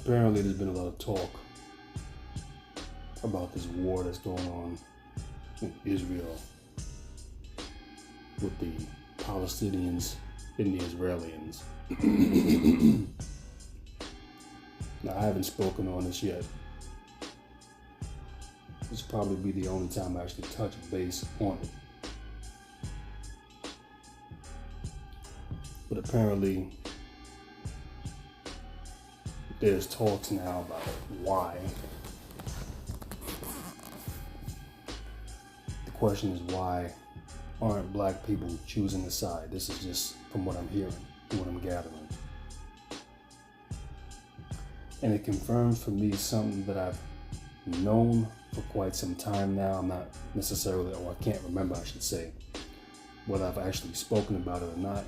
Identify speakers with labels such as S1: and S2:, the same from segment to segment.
S1: apparently there's been a lot of talk about this war that's going on in Israel with the Palestinians and the Israelis. Now, I haven't spoken on this yet. This will probably be the only time I actually touch base on it. But apparently, there's talks now about why. The question is, why aren't black people choosing a side? This is just from what I'm hearing, from what I'm gathering. And it confirms for me something that I've known for quite some time now. I'm not necessarily, or I can't remember, I should say, whether I've actually spoken about it or not.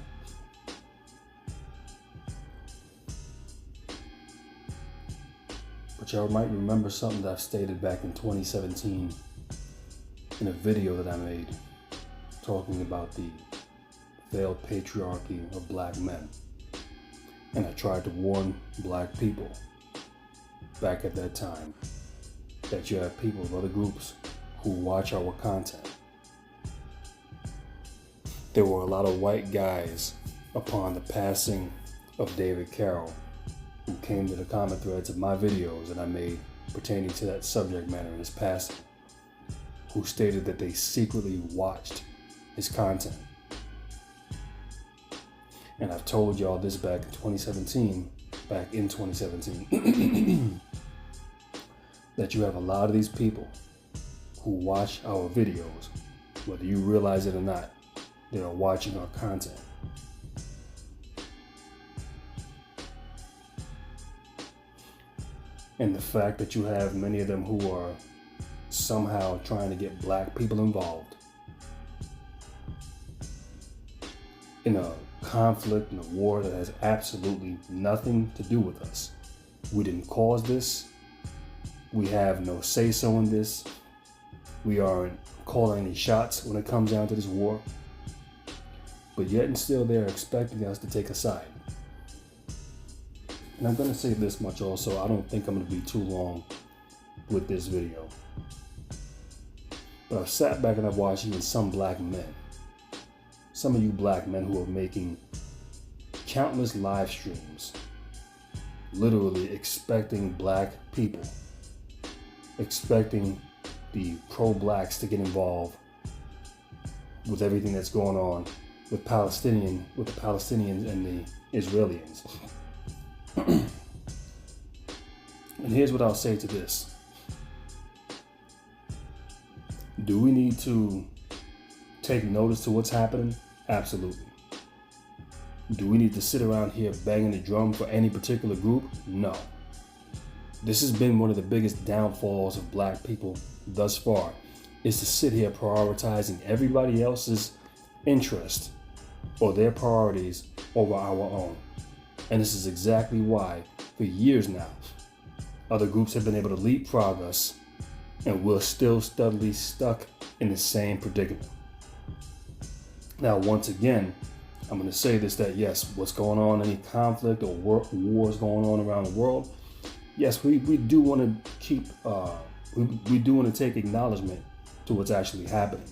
S1: But y'all might remember something that I've stated back in 2017 in a video that I made talking about the failed patriarchy of black men. And I tried to warn black people back at that time that you have people of other groups who watch our content. There were a lot of white guys upon the passing of David Carroll who came to the comment threads of my videos that I made pertaining to that subject matter in his passing, who stated that they secretly watched his content. And I've told y'all this back in 2017, that you have a lot of these people who watch our videos, whether you realize it or not, they are watching our content. And the fact that you have many of them who are somehow trying to get black people involved in a conflict, in a war that has absolutely nothing to do with us. We didn't cause this. We have no say-so in this. We aren't calling any shots when it comes down to this war. But yet and still they're expecting us to take a side. And I'm going to say this much also. I don't think I'm going to be too long with this video. But I've sat back and I've watched even some black men. Some of you black men who are making countless live streams, literally expecting black people, expecting the pro-blacks to get involved with everything that's going on with the Palestinians and the Israelis. And here's what I'll say to this. Do we need to take notice to what's happening? Absolutely. Do we need to sit around here banging the drum for any particular group? No. This has been one of the biggest downfalls of black people thus far, is to sit here prioritizing everybody else's interest or their priorities over our own. And this is exactly why, for years now, other groups have been able to leapfrog us, and we're still steadily stuck in the same predicament. Now, once again, I'm going to say this, that yes, what's going on, any conflict or wars going on around the world, yes, we do want to keep, we do want to take acknowledgement to what's actually happening.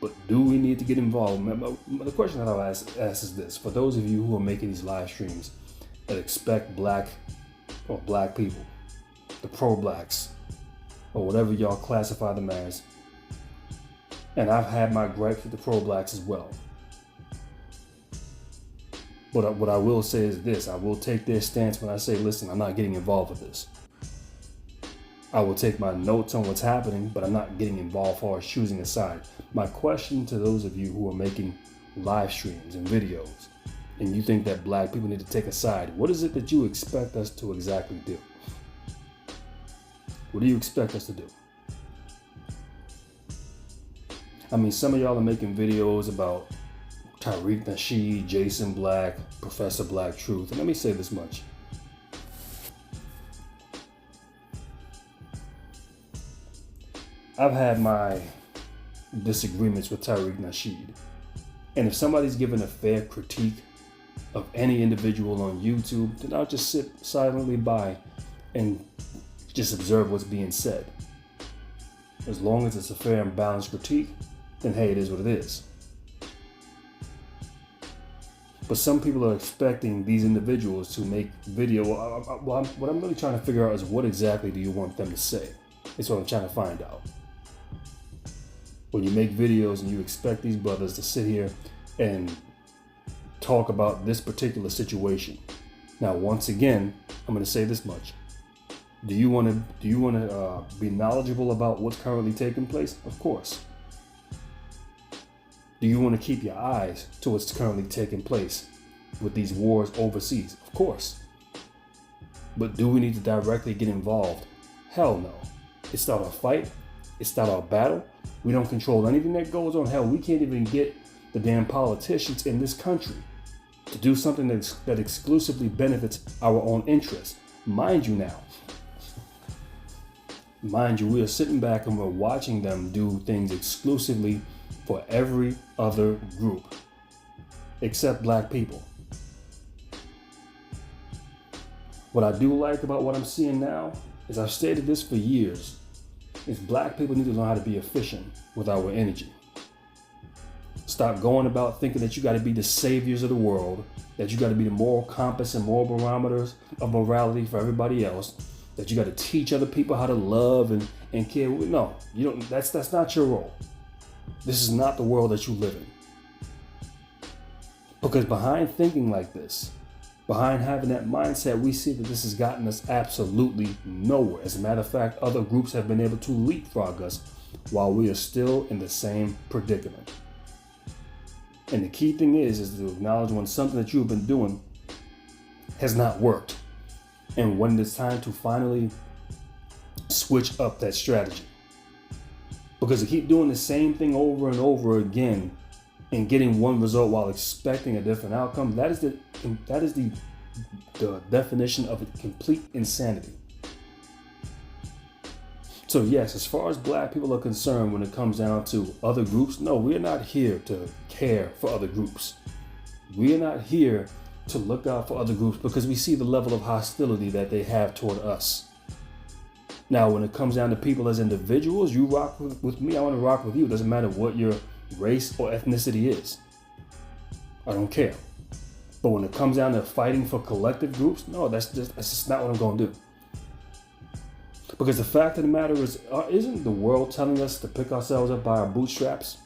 S1: But do we need to get involved? The question that I'll ask is this: for those of you who are making these live streams that expect black people, the pro-blacks, or whatever y'all classify them as, and I've had my gripes with the pro-blacks as well. But what I will say is this: I will take their stance when I say, listen, I'm not getting involved with this. I will take my notes on what's happening, but I'm not getting involved as far as choosing a side. My question to those of you who are making live streams and videos, and you think that black people need to take a side, what is it that you expect us to exactly do? What do you expect us to do? I mean, some of y'all are making videos about Tariq Nasheed, Jason Black, Professor Black Truth. And let me say this much. I've had my disagreements with Tariq Nasheed. And if somebody's given a fair critique of any individual on YouTube, then I'll just sit silently by and just observe what's being said. As long as it's a fair and balanced critique, then hey, it is what it is. But some people are expecting these individuals to make video. What I'm really trying to figure out is what exactly do you want them to say? It's what I'm trying to find out. When you make videos and you expect these brothers to sit here and talk about this particular situation. Now, once again, I'm going to say this much. Do you want to be knowledgeable about what's currently taking place? Of course. Do you want to keep your eyes to what's currently taking place with these wars overseas? Of course. But do we need to directly get involved? Hell no. It's not our fight. It's not our battle. We don't control anything that goes on. Hell, we can't even get the damn politicians in this country to do something that exclusively benefits our own interests. Mind you, we are sitting back and we're watching them do things exclusively for every other group except black people. What I do like about what I'm seeing now is, I've stated this for years, is black people need to learn how to be efficient with our energy. Stop going about thinking that you got to be the saviors of the world, that you got to be the moral compass and moral barometers of morality for everybody else, that you got to teach other people how to love and care. No, you don't. That's not your role. This is not the world that you live in. Because behind thinking like this, behind having that mindset, we see that this has gotten us absolutely nowhere. As a matter of fact, other groups have been able to leapfrog us while we are still in the same predicament. And the key thing is to acknowledge when something that you've been doing has not worked. And when it's time to finally switch up that strategy. Because to keep doing the same thing over and over again and getting one result while expecting a different outcome, that is the definition of complete insanity. So yes, as far as black people are concerned, when it comes down to other groups, no, we're not here to care for other groups. We are not here to look out for other groups because we see the level of hostility that they have toward us. Now, when it comes down to people as individuals, you rock with me, I want to rock with you. It doesn't matter what your race or ethnicity is. I don't care. But when it comes down to fighting for collective groups, no, that's just not what I'm going to do. Because the fact of the matter is, isn't the world telling us to pick ourselves up by our bootstraps?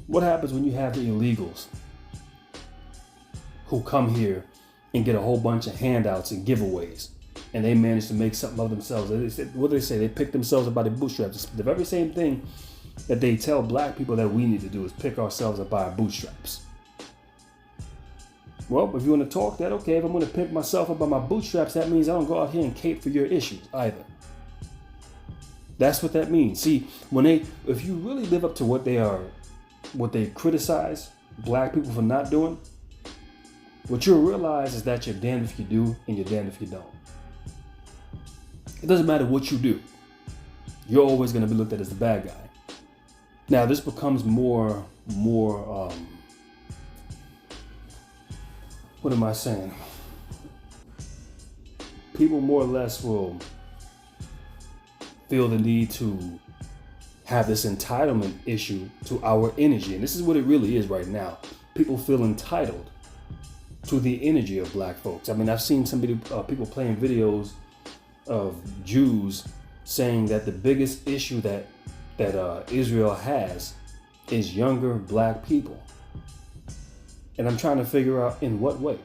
S1: What happens when you have the illegals who come here and get a whole bunch of handouts and giveaways, and they manage to make something of themselves? What do they say? They pick themselves up by the bootstraps. It's the very same thing that they tell black people that we need to do, is pick ourselves up by our bootstraps. Well, if you want to talk that, okay, if I'm going to pick myself up by my bootstraps, that means I don't go out here and cape for your issues either. That's what that means. See, if you really live up to what they criticize black people for not doing, what you'll realize is that you're damned if you do and you're damned if you don't. It doesn't matter what you do. You're always going to be looked at as the bad guy. Now, this becomes more what am I saying? People more or less will feel the need to have this entitlement issue to our energy. And this is what it really is right now. People feel entitled to the energy of black folks. I mean, I've seen people playing videos of Jews saying that the biggest issue that Israel has is younger black people. And I'm trying to figure out in what way.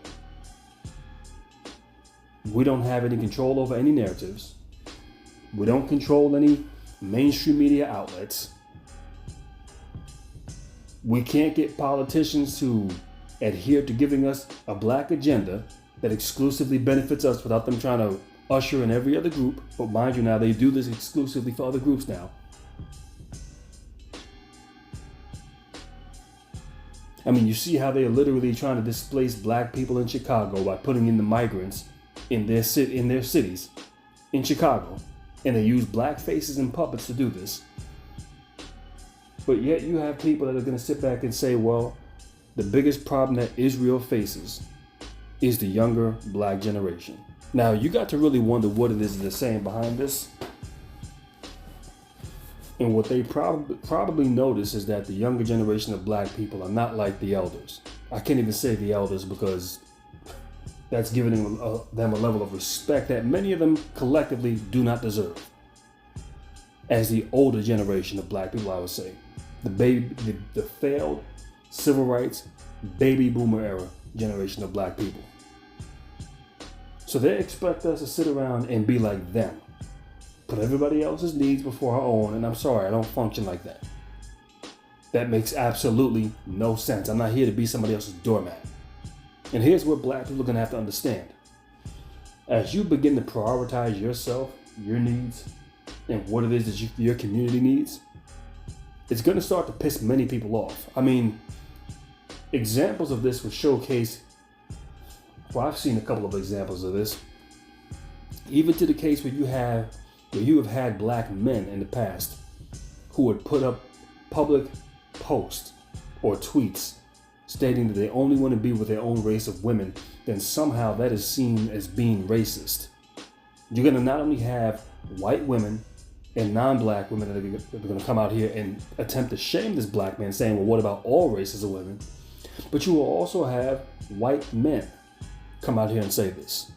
S1: We don't have any control over any narratives. We don't control any mainstream media outlets. We can't get politicians to adhere to giving us a black agenda that exclusively benefits us without them trying to usher in every other group. But mind you, now they do this exclusively for other groups now. I mean, you see how they are literally trying to displace black people in Chicago by putting in the migrants in their cities in Chicago. And they use black faces and puppets to do this. But yet you have people that are going to sit back and say, well, the biggest problem that Israel faces is the younger black generation. Now, you got to really wonder what it is they're saying behind this. And what they probably notice is that the younger generation of black people are not like the elders. I can't even say the elders because that's giving them a level of respect that many of them collectively do not deserve. As the older generation of black people, I would say. The failed civil rights, baby boomer era generation of black people. So they expect us to sit around and be like them. Put everybody else's needs before our own, and I'm sorry, I don't function like that. That makes absolutely no sense. I'm not here to be somebody else's doormat. And here's what black people are gonna have to understand. As you begin to prioritize yourself, your needs, and what it is that your community needs, it's gonna start to piss many people off. I mean, examples of this would showcase, well, I've seen a couple of examples of this, even to the case where you have had black men in the past who would put up public posts or tweets stating that they only want to be with their own race of women, then somehow that is seen as being racist. You're going to not only have white women and non-black women that are going to come out here and attempt to shame this black man, saying, well, what about all races of women? But you will also have white men come out here and say this.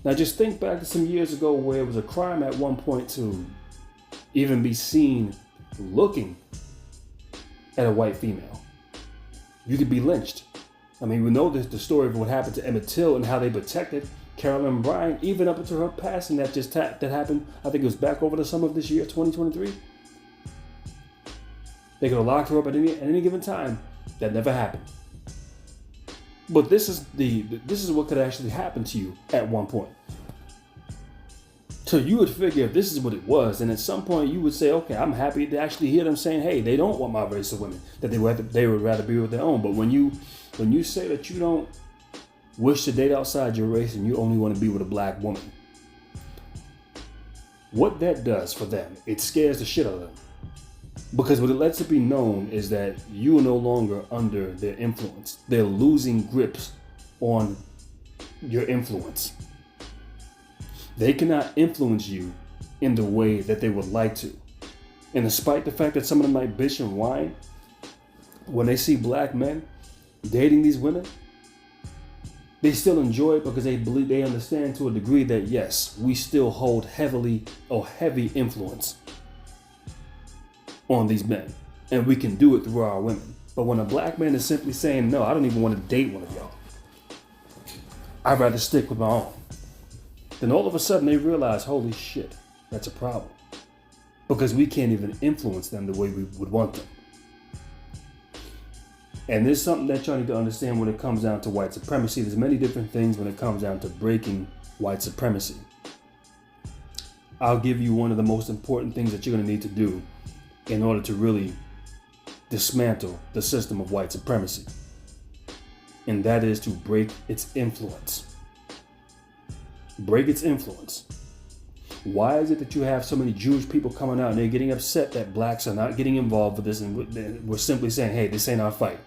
S1: Now just think back to some years ago where it was a crime at one point to even be seen looking at a white female. You could be lynched. I mean, we know the story of what happened to Emmett Till and how they protected Carolyn Bryant, even up until her passing that happened, I think it was back over the summer of this year, 2023. They could have locked her up at any given time. That never happened. But this is what could actually happen to you at one point. So you would figure if this is what it was, and at some point you would say, okay, I'm happy to actually hear them saying, hey, they don't want my race of women, that they would rather be with their own. But when you say that you don't wish to date outside your race and you only want to be with a black woman, what that does for them, it scares the shit out of them. Because what it lets it be known is that you are no longer under their influence. They're losing grips on your influence. They cannot influence you in the way that they would like to. And despite the fact that some of them might bitch and whine, when they see black men dating these women, they still enjoy it because they understand to a degree that yes, we still hold heavy influence on these men, and we can do it through our women. But when a black man is simply saying, no, I don't even want to date one of y'all, I'd rather stick with my own, then all of a sudden they realize, holy shit, that's a problem. Because we can't even influence them the way we would want them. And there's something that y'all need to understand when it comes down to white supremacy. There's many different things when it comes down to breaking white supremacy. I'll give you one of the most important things that you're going to need to do in order to really dismantle the system of white supremacy. And that is to break its influence. Break its influence. Why is it that you have so many Jewish people coming out and they're getting upset that blacks are not getting involved with this, and we're simply saying, hey, this ain't our fight.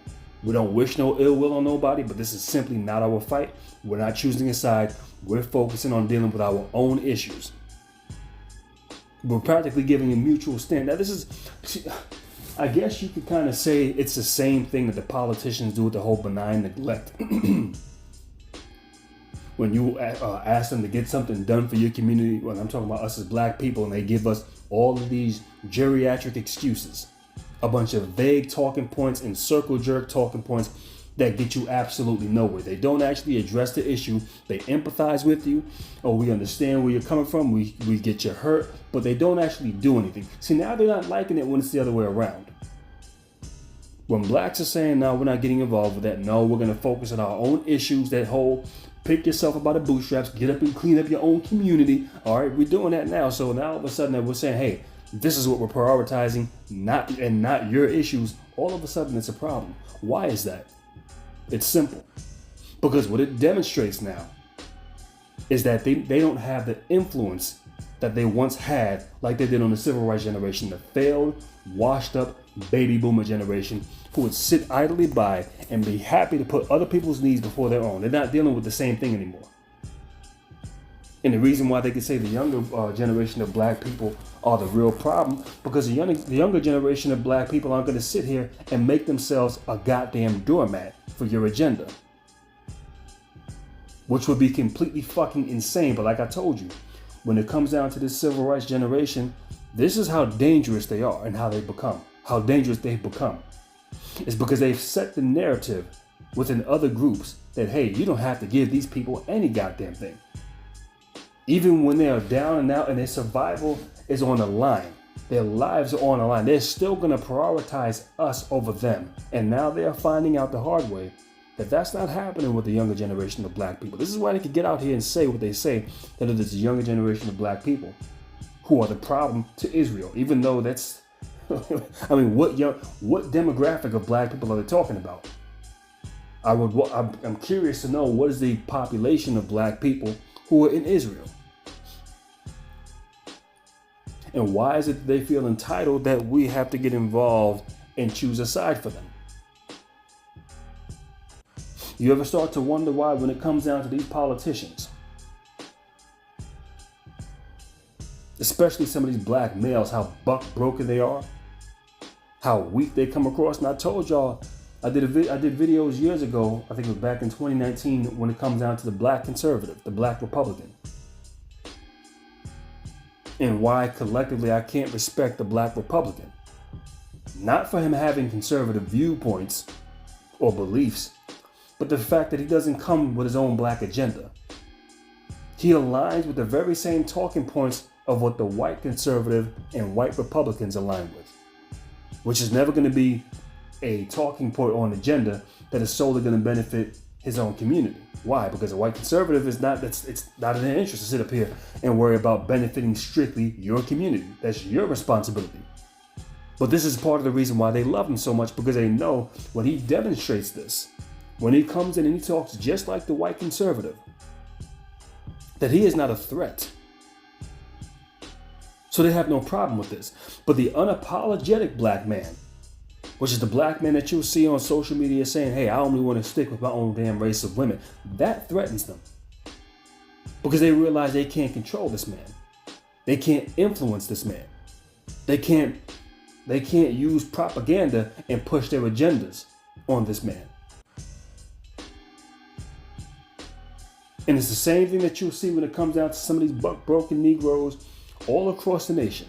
S1: We don't wish no ill will on nobody, but this is simply not our fight. We're not choosing a side. We're focusing on dealing with our own issues. We're practically giving a mutual stand. Now this is, I guess you could kind of say it's the same thing that the politicians do with the whole benign neglect. When you ask them to get something done for your community, when I'm talking about us as black people, and they give us all of these geriatric excuses, a bunch of vague talking points and circle jerk talking points that get you absolutely nowhere. They don't actually address the issue. They empathize with you. Oh, we understand where you're coming from. We get you hurt, but they don't actually do anything. See, now they're not liking it when it's the other way around. When blacks are saying, no, we're not getting involved with that. No, we're going to focus on our own issues. That whole pick yourself up by the bootstraps, get up and clean up your own community. All right, we're doing that now. So now all of a sudden we're saying, hey, this is what we're prioritizing, not your issues. All of a sudden it's a problem. Why is that? It's simple. Because what it demonstrates now is that they don't have the influence that they once had like they did on the civil rights generation, the failed, washed up baby boomer generation who would sit idly by and be happy to put other people's needs before their own. They're not dealing with the same thing anymore. And the reason why they can say the younger generation of black people are the real problem, because the younger generation of black people aren't going to sit here and make themselves a goddamn doormat for your agenda. Which would be completely fucking insane. But like I told you, when it comes down to this civil rights generation, this is how dangerous they are and how dangerous they've become. It's because they've set the narrative within other groups that, hey, you don't have to give these people any goddamn thing. Even when they are down and out and their survival is on the line, their lives are on the line, they're still going to prioritize us over them. And now they are finding out the hard way that that's not happening with the younger generation of black people. This is why they can get out here and say what they say, that it is the younger generation of black people who are the problem to Israel, even though that's, I mean, what demographic of black people are they talking about? I'm curious to know, what is the population of black people who are in Israel? And why is it that they feel entitled that we have to get involved and choose a side for them? You ever start to wonder why, when it comes down to these politicians, especially some of these black males, how buck broken they are, how weak they come across? And I told y'all, I did videos years ago, I think it was back in 2019, when it comes down to the black conservative, the black Republican, and why collectively I can't respect the black Republican. Not for him having conservative viewpoints or beliefs, but the fact that he doesn't come with his own black agenda. He aligns with the very same talking points of what the white conservative and white Republicans align with, which is never going to be a talking point or an agenda that is solely going to benefit his own community. Why? Because a white conservative it's not in their interest to sit up here and worry about benefiting strictly your community. That's your responsibility. But this is part of the reason why they love him so much, because they know when he demonstrates this, when he comes in and he talks just like the white conservative, that he is not a threat. So they have no problem with this. But the unapologetic black man, which is the black man that you'll see on social media saying, hey, I only want to stick with my own damn race of women, that threatens them. Because they realize they can't control this man. They can't influence this man. They can't use propaganda and push their agendas on this man. And it's the same thing that you'll see when it comes down to some of these buck-broken Negroes all across the nation.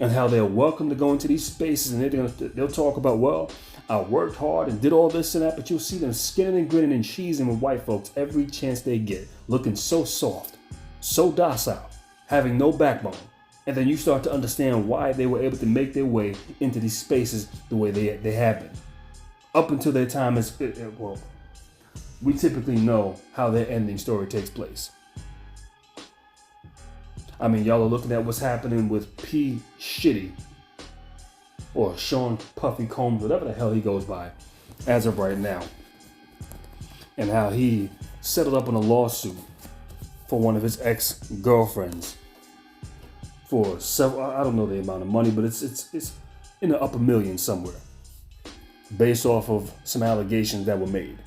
S1: And how they're welcome to go into these spaces, and they'll talk about, well, I worked hard and did all this and that, but you'll see them skinning and grinning and cheesing with white folks every chance they get, looking so soft, so docile, having no backbone. And then you start to understand why they were able to make their way into these spaces the way they have been. Up until their time is, well, we typically know how their ending story takes place. I mean, y'all are looking at what's happening with P. Shitty, or Sean Puffy Combs, whatever the hell he goes by, as of right now. And how he settled up in a lawsuit for one of his ex-girlfriends for several, I don't know the amount of money, but it's in the upper millions somewhere, based off of some allegations that were made.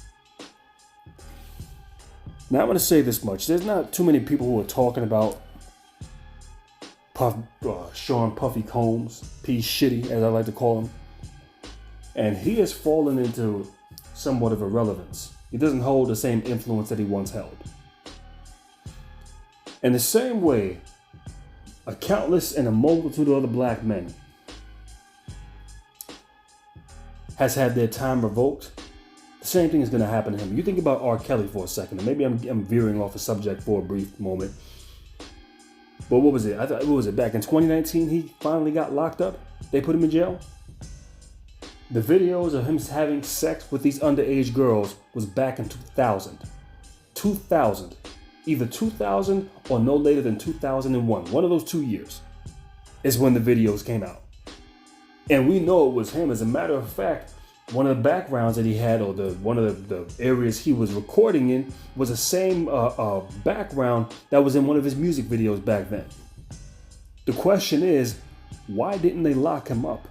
S1: Now, I'm going to say this much. There's not too many people who are talking about Sean Puffy Combs, P. Shitty, as I like to call him. And he has fallen into somewhat of irrelevance. He doesn't hold the same influence that he once held. In the same way, a countless and a multitude of other black men has had their time revoked. The same thing is going to happen to him. You think about R. Kelly for a second, and maybe I'm veering off the subject for a brief moment. But what was it? What was it? Back in 2019, he finally got locked up. They put him in jail. The videos of him having sex with these underage girls was back in 2000. 2000. Either 2000 or no later than 2001. One of those 2 years is when the videos came out. And we know it was him. As a matter of fact, one of the backgrounds that he had, or one of the areas he was recording in, was the same background that was in one of his music videos back then. The question is, why didn't they lock him up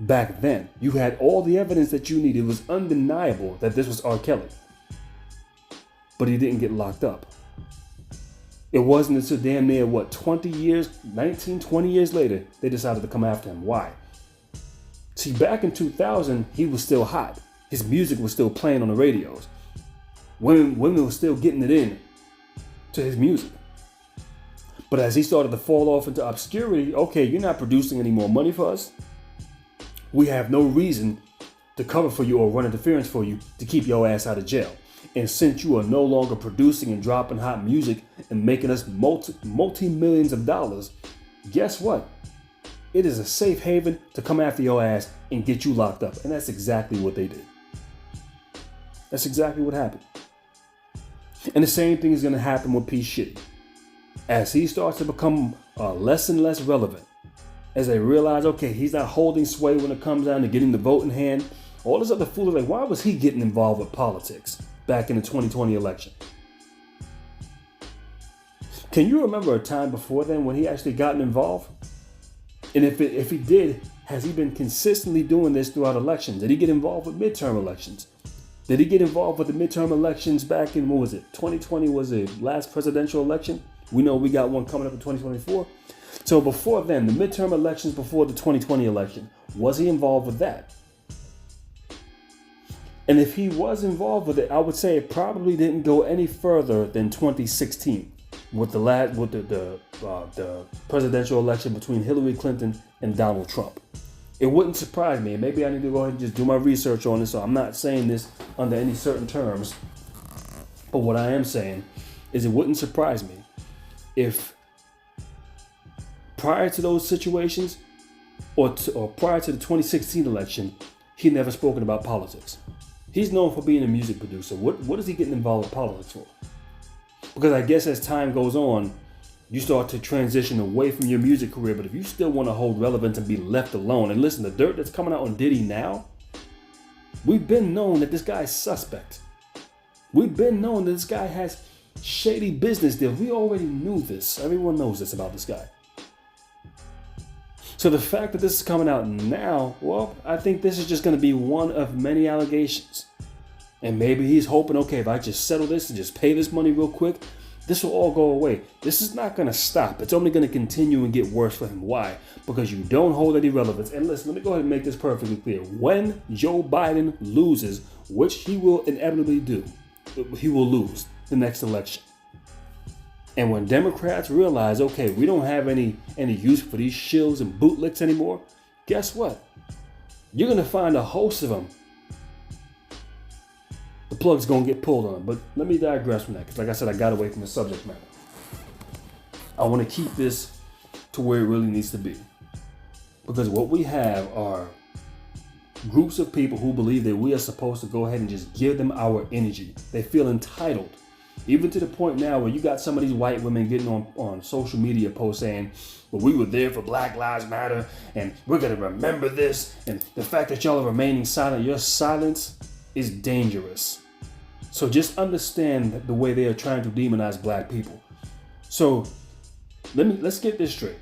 S1: back then? You had all the evidence that you needed. It was undeniable that this was R. Kelly. But he didn't get locked up. It wasn't until damn near, 20 years, 19, 20 years later, they decided to come after him. Why? See, back in 2000, he was still hot. His music was still playing on the radios. Women were still getting it in to his music. But as he started to fall off into obscurity, okay, you're not producing any more money for us. We have no reason to cover for you or run interference for you to keep your ass out of jail. And since you are no longer producing and dropping hot music and making us multi-millions of dollars, guess what? It is a safe haven to come after your ass and get you locked up. And that's exactly what they did. That's exactly what happened. And the same thing is going to happen with P. Shitty. As he starts to become less and less relevant, as they realize, okay, he's not holding sway when it comes down to getting the vote in hand, all this other foolery, like, why was he getting involved with politics back in the 2020 election? Can you remember a time before then when he actually gotten involved? And if he did, has he been consistently doing this throughout elections? Did he get involved with midterm elections? Did he get involved with the midterm elections back in, 2020 was the last presidential election? We know we got one coming up in 2024. So before then, the midterm elections before the 2020 election, was he involved with that? And if he was involved with it, I would say it probably didn't go any further than 2016 with the presidential election between Hillary Clinton and Donald Trump. It wouldn't surprise me. Maybe I need to go ahead and just do my research on this. So I'm not saying this under any certain terms. But what I am saying is it wouldn't surprise me if prior to those situations or prior to the 2016 election, he never spoken about politics. He's known for being a music producer. What is he getting involved with politics for? Because I guess as time goes on, you start to transition away from your music career. But if you still want to hold relevance and be left alone, and listen, the dirt that's coming out on Diddy now, we've been known that this guy's suspect. We've been known that this guy has shady business deals. We already knew this. Everyone knows this about this guy. So the fact that this is coming out now, well, I think this is just going to be one of many allegations. And maybe he's hoping, okay, if I just settle this and just pay this money real quick, this will all go away. This is not going to stop. It's only going to continue and get worse for him. Why? Because you don't hold any relevance. And listen, let me go ahead and make this perfectly clear. When Joe Biden loses, which he will inevitably do, he will lose the next election. And when Democrats realize, okay, we don't have any use for these shills and bootlicks anymore, guess what? You're going to find a host of them. The plug's going to get pulled on. But let me digress from that, because like I said, I got away from the subject matter. I want to keep this to where it really needs to be. Because what we have are groups of people who believe that we are supposed to go ahead and just give them our energy. They feel entitled. Even to the point now where you got some of these white women getting on social media posts saying, well, we were there for Black Lives Matter and we're going to remember this. And the fact that y'all are remaining silent, your silence is dangerous. So just understand the way they are trying to demonize black people. So let's get this straight.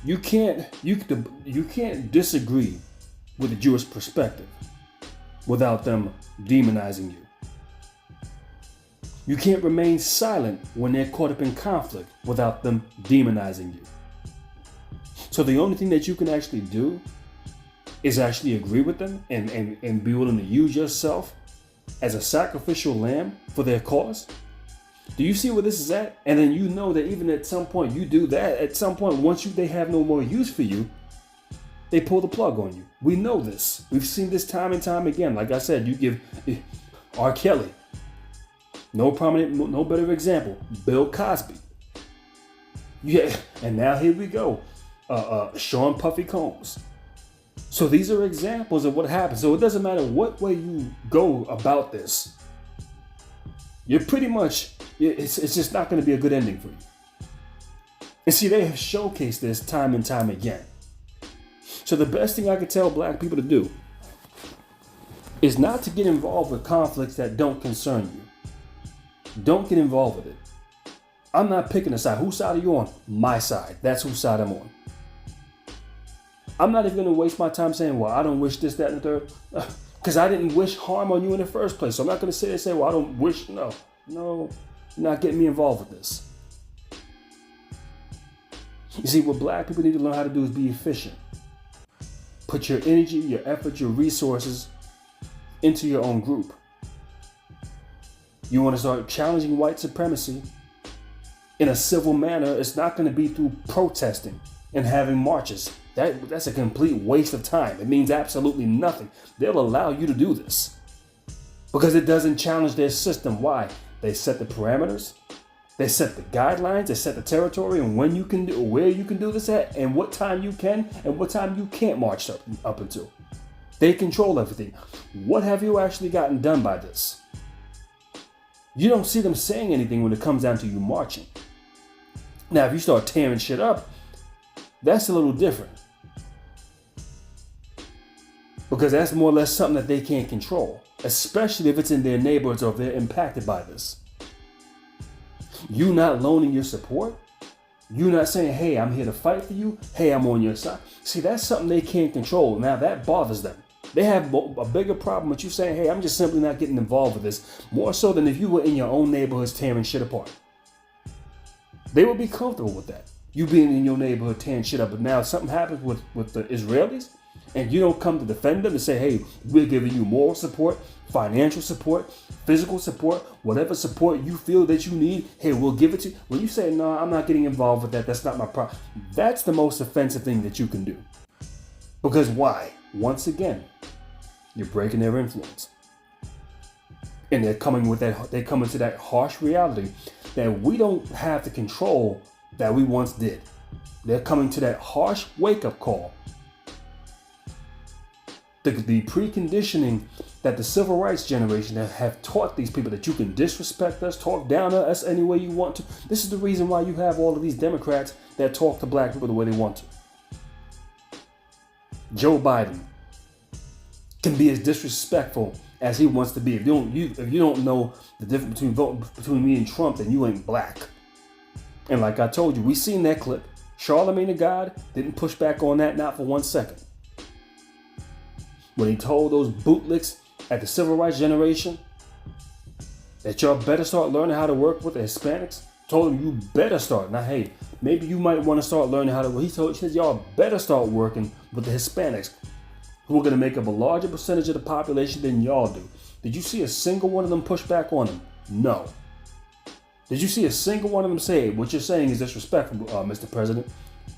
S1: You can't disagree with the Jewish perspective without them demonizing you. You can't remain silent when they're caught up in conflict without them demonizing you. So the only thing that you can actually do is actually agree with them and be willing to use yourself as a sacrificial lamb for their cause. Do you see where this is at? And then you know that even at some point you do that, at some point once they have no more use for you, they pull the plug on you. We know this. We've seen this time and time again. Like I said, you give R. Kelly, no better example, Bill Cosby. Yeah, and now here we go, Sean Puffy Combs. So these are examples of what happens. So it doesn't matter what way you go about this. You're pretty much, it's just not going to be a good ending for you. And see, they have showcased this time and time again. So the best thing I could tell black people to do is not to get involved with conflicts that don't concern you. Don't get involved with it. I'm not picking a side. Whose side are you on? My side. That's whose side I'm on. I'm not even going to waste my time saying, well, I don't wish this, that, and the third. Because I didn't wish harm on you in the first place. So I'm not going to sit there and say, well, I don't wish. No, you're not getting me involved with this. You see, what black people need to learn how to do is be efficient. Put your energy, your effort, your resources into your own group. You want to start challenging white supremacy in a civil manner. It's not going to be through protesting and having marches. That's a complete waste of time. It means absolutely nothing. They'll allow you to do this because it doesn't challenge their system. Why? They set the parameters. They set the guidelines, they set the territory and when you can do, where you can do this at, and what time you can and what time you can't march up until. They control everything. What have you actually gotten done by this? You don't see them saying anything when it comes down to you marching. Now, if you start tearing shit up, that's a little different. Because that's more or less something that they can't control, especially if it's in their neighborhoods or if they're impacted by this. You not loaning your support, you not saying, hey, I'm here to fight for you, hey, I'm on your side. See, that's something they can't control. Now that bothers them. They have a bigger problem with you saying, hey, I'm just simply not getting involved with this, more so than if you were in your own neighborhoods tearing shit apart. They would be comfortable with that. You being in your neighborhood tearing shit up, but now something happens with the Israelis, and you don't come to defend them and say, hey, we're giving you moral support, financial support, physical support, whatever support you feel that you need, hey, we'll give it to you. When you say, no, I'm not getting involved with that, that's not my problem. That's the most offensive thing that you can do. Because why? Once again, you're breaking their influence. And they're coming with that, they come into that harsh reality that we don't have the control that we once did. They're coming to that harsh wake-up call. The preconditioning that the civil rights generation have taught these people that you can disrespect us, talk down to us any way you want to. This is the reason why you have all of these Democrats that talk to black people the way they want to. Joe Biden can be as disrespectful as he wants to be. If you don't know the difference between me and Trump, then you ain't black. And like I told you, we seen that clip. Charlemagne the God didn't push back on that, not for 1 second. When he told those bootlicks at the civil rights generation that y'all better start learning how to work with the Hispanics, told them you better start. Now, hey, maybe you might want to start learning how to. He said y'all better start working with the Hispanics, who are going to make up a larger percentage of the population than y'all do. Did you see a single one of them push back on him? No. Did you see a single one of them say, what you're saying is disrespectful, Mr. President,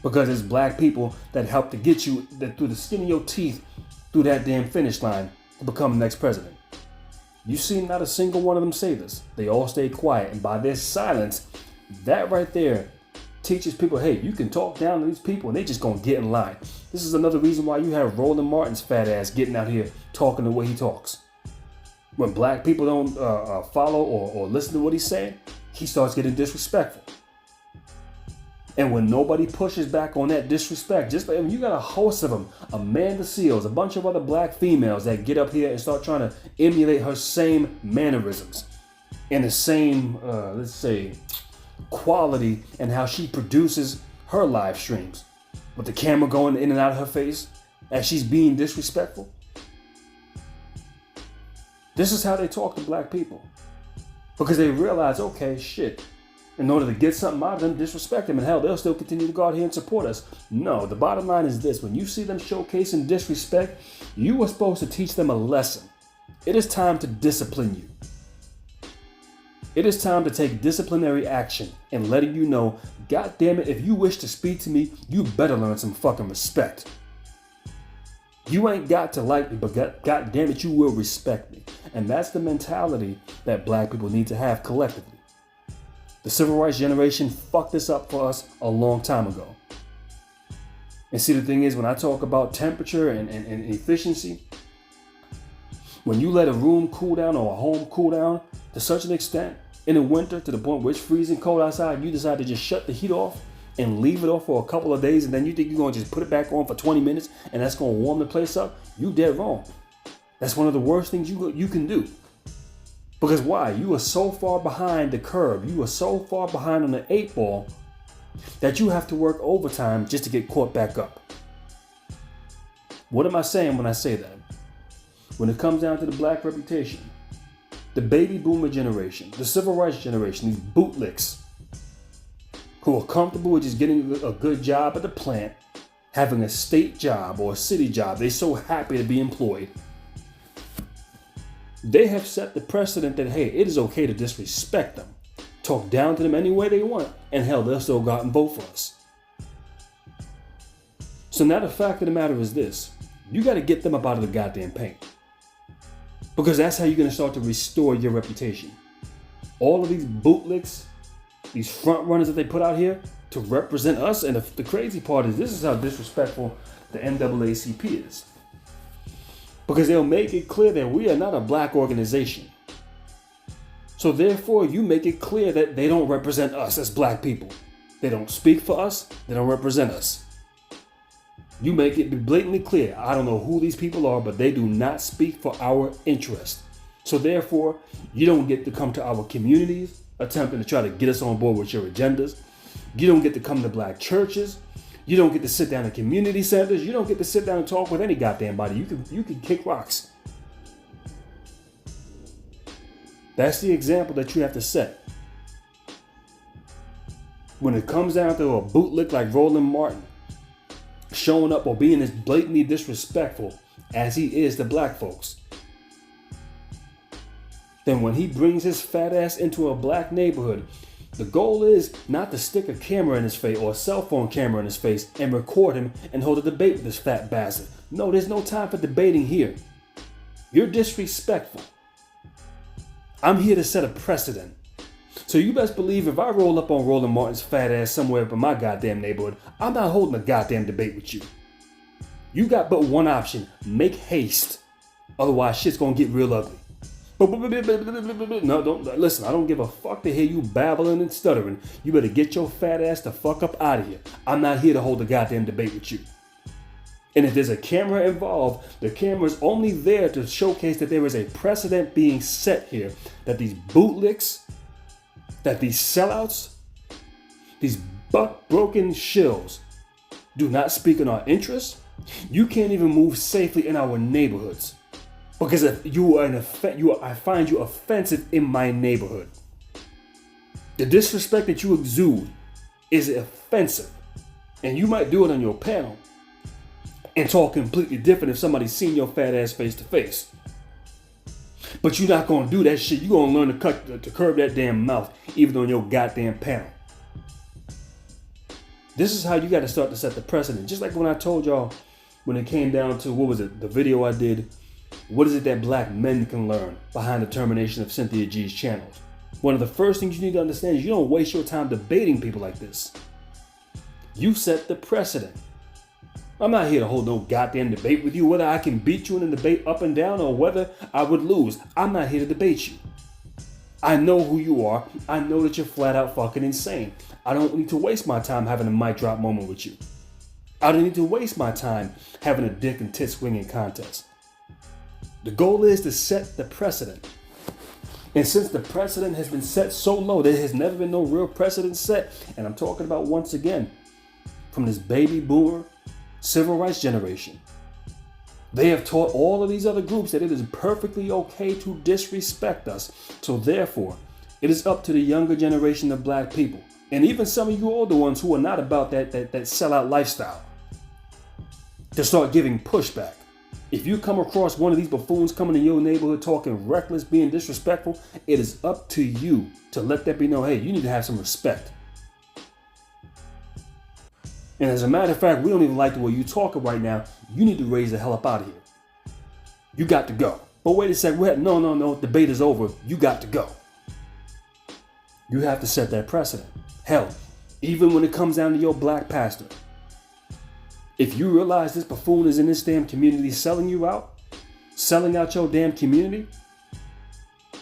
S1: because it's black people that helped to get you through the skin of your teeth through that damn finish line to become the next president? You see not a single one of them say this. They all stayed quiet, and by their silence, that right there teaches people, hey, you can talk down to these people and they just gonna get in line. This is another reason why you have Roland Martin's fat ass getting out here talking the way he talks. When black people don't follow or listen to what he's saying, he starts getting disrespectful. And when nobody pushes back on that disrespect, just like you got a host of them, Amanda Seals, a bunch of other black females that get up here and start trying to emulate her same mannerisms and the same, let's say, quality and how she produces her live streams with the camera going in and out of her face as she's being disrespectful. This is how they talk to black people because they realize, okay, shit. In order to get something out of them, disrespect them, and hell, they'll still continue to go out here and support us. No, the bottom line is this. When you see them showcasing disrespect, you are supposed to teach them a lesson. It is time to discipline you. It is time to take disciplinary action and letting you know, God damn it, if you wish to speak to me, you better learn some fucking respect. You ain't got to like me, but God damn it, you will respect me. And that's the mentality that black people need to have collectively. The civil rights generation fucked this up for us a long time ago. And see, the thing is, when I talk about temperature and efficiency, when you let a room cool down or a home cool down to such an extent in the winter to the point where it's freezing cold outside, you decide to just shut the heat off and leave it off for a couple of days, and then you think you're going to just put it back on for 20 minutes and that's going to warm the place up, you dead wrong. That's one of the worst things you can do. Because why? You are so far behind the curve. You are so far behind on the 8 ball that you have to work overtime just to get caught back up. What am I saying when I say that? When it comes down to the black reputation, the baby boomer generation, the civil rights generation, these bootlicks who are comfortable with just getting a good job at the plant, having a state job or a city job. They're so happy to be employed. They have set the precedent that, hey, it is okay to disrespect them, talk down to them any way they want, and hell, they'll still go out and vote for us. So now the fact of the matter is this: you got to get them up out of the goddamn paint. Because that's how you're going to start to restore your reputation. All of these bootlicks, these front runners that they put out here to represent us, and the crazy part is this is how disrespectful the NAACP is. Because they'll make it clear that we are not a black organization. So therefore, you make it clear that they don't represent us as black people. They don't speak for us. They don't represent us. You make it blatantly clear. I don't know who these people are, but they do not speak for our interest. So therefore, you don't get to come to our communities attempting to try to get us on board with your agendas. You don't get to come to black churches. You don't get to sit down in community centers. You don't get to sit down and talk with any goddamn body. You can kick rocks. That's the example that you have to set. When it comes down to a bootlick like Roland Martin showing up or being as blatantly disrespectful as he is to black folks, then when he brings his fat ass into a black neighborhood, the goal is not to stick a camera in his face or a cell phone camera in his face and record him and hold a debate with this fat bastard. No, there's no time for debating here. You're disrespectful. I'm here to set a precedent. So you best believe if I roll up on Roland Martin's fat ass somewhere up in my goddamn neighborhood, I'm not holding a goddamn debate with you. You got but one option: make haste. Otherwise, shit's gonna get real ugly. No, don't listen. I don't give a fuck to hear you babbling and stuttering. You better get your fat ass the fuck up out of here. I'm not here to hold a goddamn debate with you. And if there's a camera involved, the camera's only there to showcase that there is a precedent being set here, that these bootlicks, that these sellouts, these buck-broken shills do not speak in our interests. You can't even move safely in our neighborhoods. Because if you are I find you offensive in my neighborhood. The disrespect that you exude is offensive. And you might do it on your panel and talk completely different if somebody's seen your fat ass face to face. But you're not gonna do that shit. You're gonna learn to curb that damn mouth, even on your goddamn panel. This is how you gotta start to set the precedent. Just like when I told y'all when it came down to, what was it, the video I did, what is it that black men can learn behind the termination of Cynthia G's channels? One of the first things you need to understand is you don't waste your time debating people like this. You set the precedent. I'm not here to hold no goddamn debate with you, whether I can beat you in a debate up and down or whether I would lose. I'm not here to debate you. I know who you are. I know that you're flat out fucking insane. I don't need to waste my time having a mic drop moment with you. I don't need to waste my time having a dick and tit swinging contest. The goal is to set the precedent. And since the precedent has been set so low, there has never been no real precedent set. And I'm talking about, once again, from this baby boomer civil rights generation. They have taught all of these other groups that it is perfectly okay to disrespect us. So therefore, it is up to the younger generation of black people, and even some of you older ones who are not about that sellout lifestyle, to start giving pushback. If you come across one of these buffoons coming in your neighborhood talking reckless, being disrespectful, it is up to you to let that be known. Hey, you need to have some respect. And as a matter of fact, we don't even like the way you talking right now. You need to raise the hell up out of here. You got to go. But wait a second. No. Debate is over. You got to go. You have to set that precedent. Hell, even when it comes down to your black pastor. If you realize this buffoon is in this damn community selling out your damn community,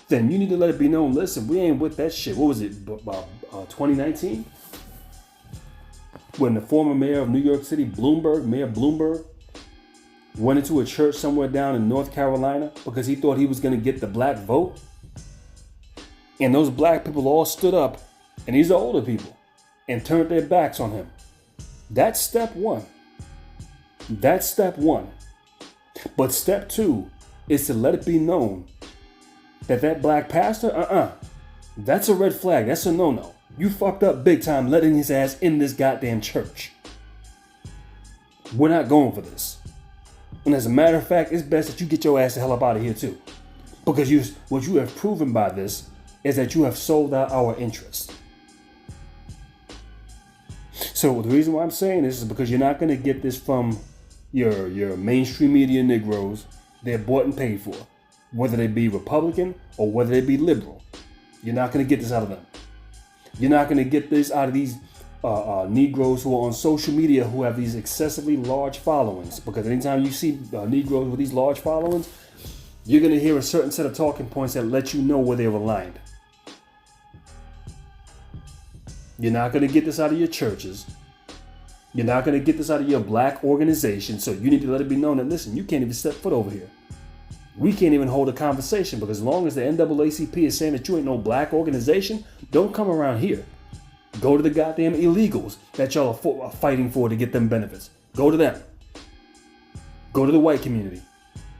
S1: then you need to let it be known, listen, we ain't with that shit. What was it, 2019? When the former mayor of New York City, Mayor Bloomberg, went into a church somewhere down in North Carolina because he thought he was going to get the black vote. And those black people all stood up, and these are older people, and turned their backs on him. That's step one. That's step one. But step two is to let it be known that black pastor, that's a red flag. That's a no-no. You fucked up big time letting his ass in this goddamn church. We're not going for this. And as a matter of fact, it's best that you get your ass the hell up out of here too. Because what you have proven by this is that you have sold out our interest. So the reason why I'm saying this is because you're not going to get this from your mainstream media Negroes. They're bought and paid for, whether they be Republican or whether they be liberal. You're not going to get this out of them. You're not going to get this out of these Negroes who are on social media who have these excessively large followings. Because anytime you see Negroes with these large followings, you're going to hear a certain set of talking points that let you know where they're aligned. You're not going to get this out of your churches. You're not going to get this out of your black organization. So you need to let it be known that, listen, you can't even step foot over here. We can't even hold a conversation because as long as the NAACP is saying that you ain't no black organization, don't come around here. Go to the goddamn illegals that y'all are fighting for to get them benefits. Go to them. Go to the white community.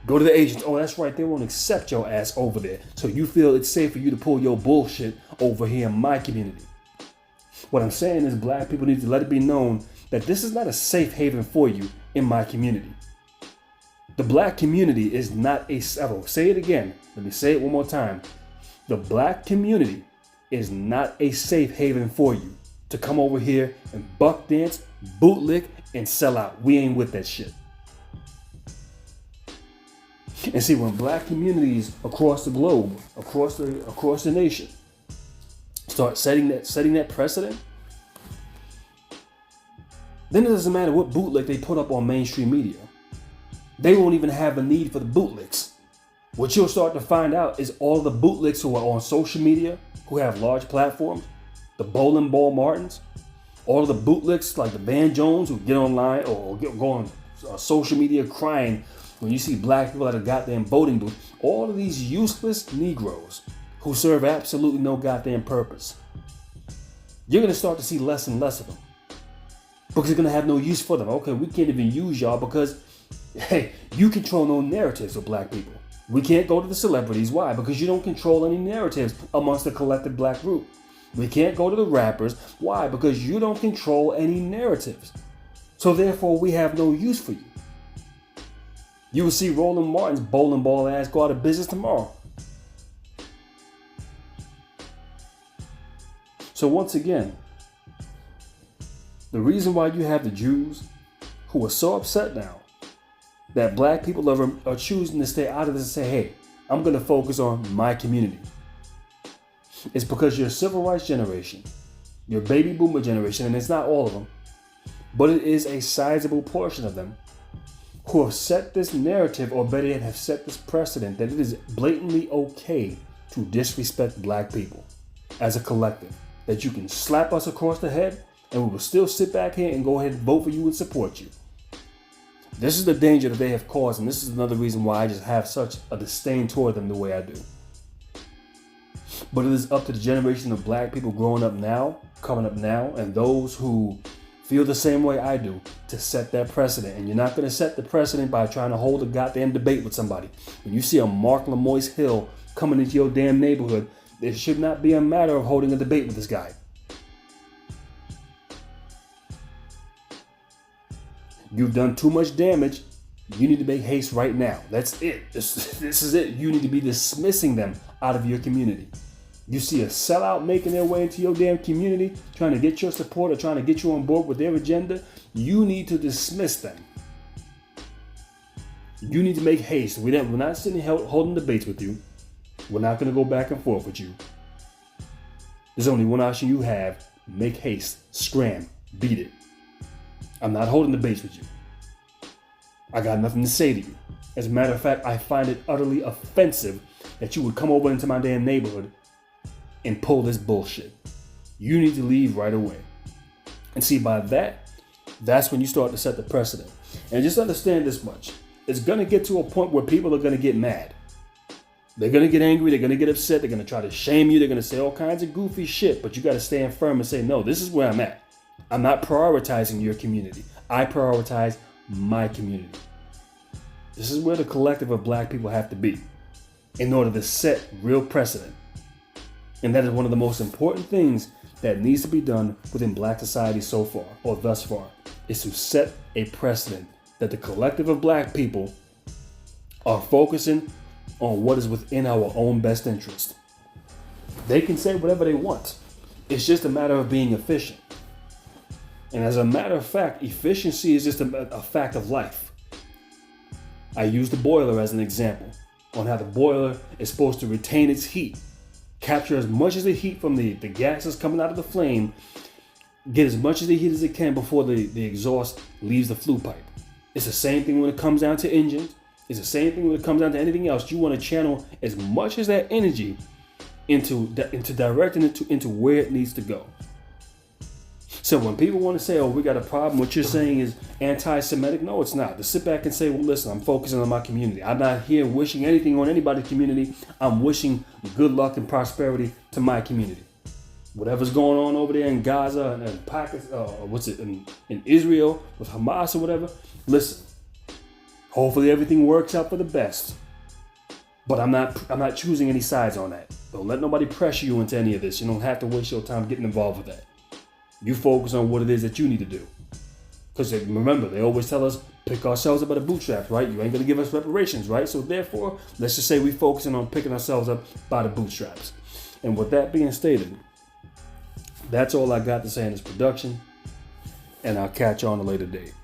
S1: Go to the Asians. Oh, that's right. They won't accept your ass over there. So you feel it's safe for you to pull your bullshit over here in my community. What I'm saying is black people need to let it be known that this is not a safe haven for you in my community. The black community is not a, I will say it again. Let me say it one more time. The black community is not a safe haven for you to come over here and buck dance, bootlick, and sell out. We ain't with that shit. And see, when black communities across the globe, across the nation, start setting that precedent, then it doesn't matter what bootlick they put up on mainstream media. They won't even have a need for the bootlicks. What you'll start to find out is all the bootlicks who are on social media, who have large platforms, the bowling ball Martins, all of the bootlicks like the Van Jones who get online or go on social media crying when you see black people at a goddamn voting booth. All of these useless Negroes who serve absolutely no goddamn purpose. You're going to start to see less and less of them because you're going to have no use for them. Okay, we can't even use y'all because, hey, you control no narratives of black people. We can't go to the celebrities. Why? Because you don't control any narratives amongst the collective black group. We can't go to the rappers. Why? Because you don't control any narratives. So therefore, we have no use for you. You will see Roland Martin's bowling ball ass go out of business tomorrow. So once again, the reason why you have the Jews who are so upset now that black people are choosing to stay out of this and say, hey, I'm going to focus on my community. It's because your civil rights generation, your baby boomer generation, and it's not all of them, but it is a sizable portion of them who have set this narrative, or better yet, have set this precedent that it is blatantly okay to disrespect black people as a collective. That you can slap us across the head and we will still sit back here and go ahead and vote for you and support you. This is the danger that they have caused, and this is another reason why I just have such a disdain toward them the way I do. But it is up to the generation of black people growing up now, coming up now, and those who feel the same way I do to set that precedent. And you're not going to set the precedent by trying to hold a goddamn debate with somebody. When you see a Mark Lamoise Hill coming into your damn neighborhood, it should not be a matter of holding a debate with this guy. You've done too much damage. You need to make haste right now. That's it. This is it. You need to be dismissing them out of your community. You see a sellout making their way into your damn community, trying to get your support or trying to get you on board with their agenda. You need to dismiss them. You need to make haste. We're not sitting here holding debates with you. We're not going to go back and forth with you. There's only one option you have. Make haste. Scram. Beat it. I'm not holding debates with you. I got nothing to say to you. As a matter of fact, I find it utterly offensive that you would come over into my damn neighborhood and pull this bullshit. You need to leave right away. And see, by that's when you start to set the precedent. And just understand this much. It's going to get to a point where people are going to get mad. They're going to get angry. They're going to get upset. They're going to try to shame you. They're going to say all kinds of goofy shit. But you got to stand firm and say, no, this is where I'm at. I'm not prioritizing your community. I prioritize my community. This is where the collective of black people have to be in order to set real precedent. And that is one of the most important things that needs to be done within black society so far, or thus far, is to set a precedent that the collective of black people are focusing on what is within our own best interest. They can say whatever they want. It's just a matter of being efficient. And as a matter of fact, efficiency is just a fact of life. I use the boiler as an example on how the boiler is supposed to retain its heat, capture as much of the heat from the gases coming out of the flame, get as much of the heat as it can before the exhaust leaves the flue pipe. It's the same thing when it comes down to engines. It's the same thing when it comes down to anything else. You want to channel as much as that energy into directing it into where it needs to go. So when people want to say, oh, we got a problem, what you're saying is anti-Semitic, no, it's not. To sit back and say, well, listen, I'm focusing on my community. I'm not here wishing anything on anybody's community. I'm wishing good luck and prosperity to my community. Whatever's going on over there in Gaza and Pakistan, in Israel with Hamas or whatever, listen, hopefully everything works out for the best. But I'm not choosing any sides on that. Don't let nobody pressure you into any of this. You don't have to waste your time getting involved with that. You focus on what it is that you need to do. Because remember, they always tell us, pick ourselves up by the bootstraps, right? You ain't going to give us reparations, right? So therefore, let's just say we're focusing on picking ourselves up by the bootstraps. And with that being stated, that's all I got to say in this production. And I'll catch you on a later date.